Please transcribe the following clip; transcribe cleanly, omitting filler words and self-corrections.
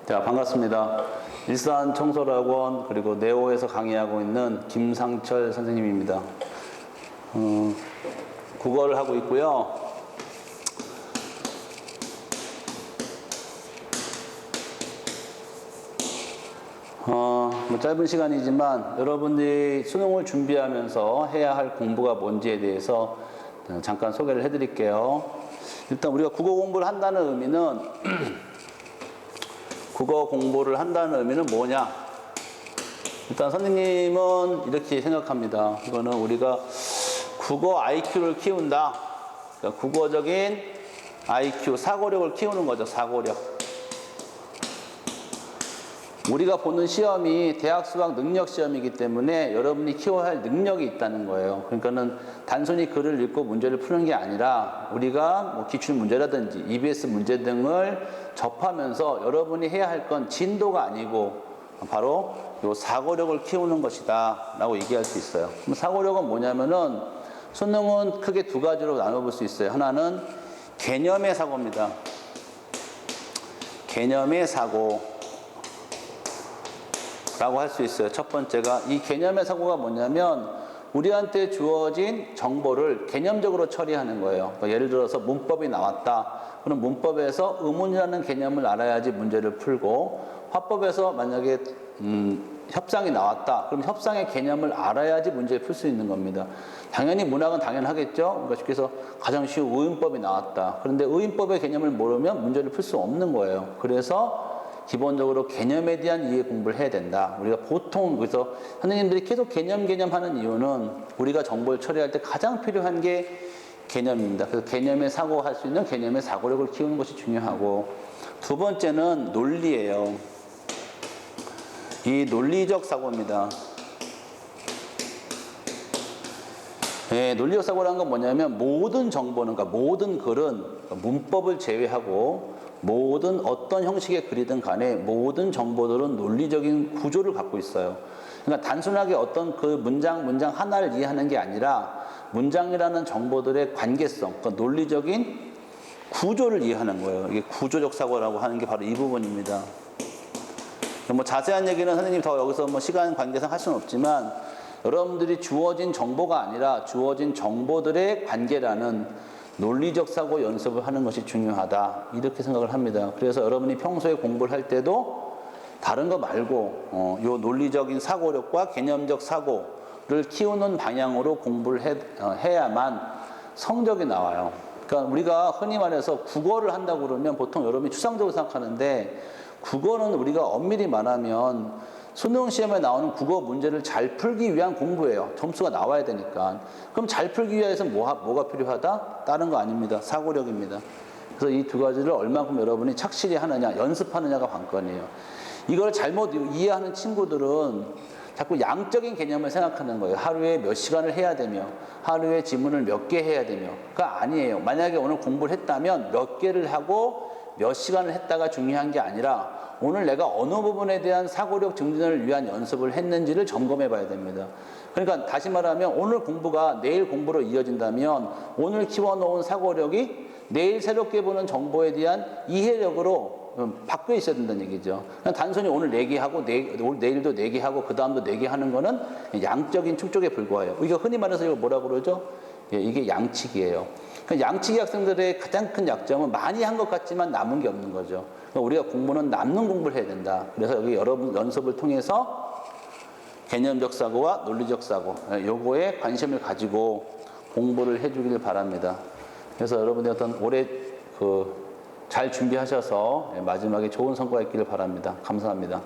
자, 반갑습니다. 일산 청소학원 그리고 네오에서 강의하고 있는 김상철 선생님입니다. 국어를 하고 있고요. 짧은 시간이지만 여러분들이 수능을 준비하면서 해야 할 공부가 뭔지에 대해서 잠깐 소개를 해드릴게요. 일단 우리가 국어 공부를 한다는 의미는 국어 공부를 한다는 의미는 뭐냐? 일단 선생님은 이렇게 생각합니다. 이거는 우리가 국어 IQ를 키운다. 그러니까 국어적인 IQ, 사고력을 키우는 거죠. 사고력. 우리가 보는 시험이 대학 수학 능력 시험이기 때문에 여러분이 키워야 할 능력이 있다는 거예요. 그러니까는 단순히 글을 읽고 문제를 푸는 게 아니라 우리가 뭐 기출 문제라든지 EBS 문제 등을 접하면서 여러분이 해야 할 건 진도가 아니고 바로 요 사고력을 키우는 것이다 라고 얘기할 수 있어요. 그럼 사고력은 뭐냐면은 수능은 크게 두 가지로 나눠볼 수 있어요. 하나는 개념의 사고입니다. 개념의 사고 라고 할 수 있어요. 첫 번째가 이 개념의 사고가 뭐냐면 우리한테 주어진 정보를 개념적으로 처리하는 거예요. 그러니까 예를 들어서 문법이 나왔다. 그럼 문법에서 의문이라는 개념을 알아야지 문제를 풀고, 화법에서 만약에 협상이 나왔다. 그럼 협상의 개념을 알아야지 문제를 풀 수 있는 겁니다. 당연히 문학은 당연하겠죠. 그러니까 쉽게 해서 가장 쉬운 의문법이 나왔다. 그런데 의문법의 개념을 모르면 문제를 풀 수 없는 거예요. 그래서 기본적으로 개념에 대한 이해 공부를 해야 된다. 우리가 보통 그래서 선생님들이 계속 개념 하는 이유는 우리가 정보를 처리할 때 가장 필요한 게 개념입니다. 그래서 개념에 사고할 수 있는 개념의 사고력을 키우는 것이 중요하고, 두 번째는 논리예요. 이 논리적 사고입니다. 네, 논리적 사고라는 건 뭐냐면 모든 정보는, 그러니까 모든 글은 문법을 제외하고 모든 어떤 형식의 글이든 간에 모든 정보들은 논리적인 구조를 갖고 있어요. 그러니까 단순하게 어떤 그 문장 하나를 이해하는 게 아니라 문장이라는 정보들의 관계성, 그러니까 논리적인 구조를 이해하는 거예요. 이게 구조적 사고라고 하는 게 바로 이 부분입니다. 뭐 자세한 얘기는 선생님이 더 여기서 뭐 시간 관계상 할 수는 없지만 여러분들이 주어진 정보가 아니라 주어진 정보들의 관계라는 논리적 사고 연습을 하는 것이 중요하다. 이렇게 생각을 합니다. 그래서 여러분이 평소에 공부를 할 때도 다른 거 말고 요 논리적인 사고력과 개념적 사고를 키우는 방향으로 공부를 해야만 성적이 나와요. 그러니까 우리가 흔히 말해서 국어를 한다고 그러면 보통 여러분이 추상적으로 생각하는데, 국어는 우리가 엄밀히 말하면 수능 시험에 나오는 국어 문제를 잘 풀기 위한 공부예요. 점수가 나와야 되니까. 그럼 잘 풀기 위해서 뭐가 필요하다? 다른 거 아닙니다. 사고력입니다. 그래서 이 두 가지를 얼마큼 여러분이 착실히 하느냐, 연습하느냐가 관건이에요. 이걸 잘못 이해하는 친구들은 자꾸 양적인 개념을 생각하는 거예요. 하루에 몇 시간을 해야 되며, 하루에 지문을 몇 개 해야 되며.가 아니에요. 만약에 오늘 공부를 했다면 몇 개를 하고 몇 시간을 했다가 중요한 게 아니라 오늘 내가 어느 부분에 대한 사고력 증진을 위한 연습을 했는지를 점검해 봐야 됩니다. 그러니까 다시 말하면 오늘 공부가 내일 공부로 이어진다면 오늘 키워놓은 사고력이 내일 새롭게 보는 정보에 대한 이해력으로 바뀌어 있어야 된다는 얘기죠. 그냥 단순히 오늘 4개 하고 내일도 4개 하고 그 다음도 4개 하는 거는 양적인 축적에 불과해요. 이거 흔히 말해서 이거 뭐라고 그러죠? 이게 양치기예요. 양치기 학생들의 가장 큰 약점은 많이 한 것 같지만 남은 게 없는 거죠. 우리가 공부는 남는 공부를 해야 된다. 그래서 여기 여러분 연습을 통해서 개념적 사고와 논리적 사고, 요거에 관심을 가지고 공부를 해주길 바랍니다. 그래서 여러분들 어떤 올해 잘 준비하셔서 마지막에 좋은 성과 있기를 바랍니다. 감사합니다.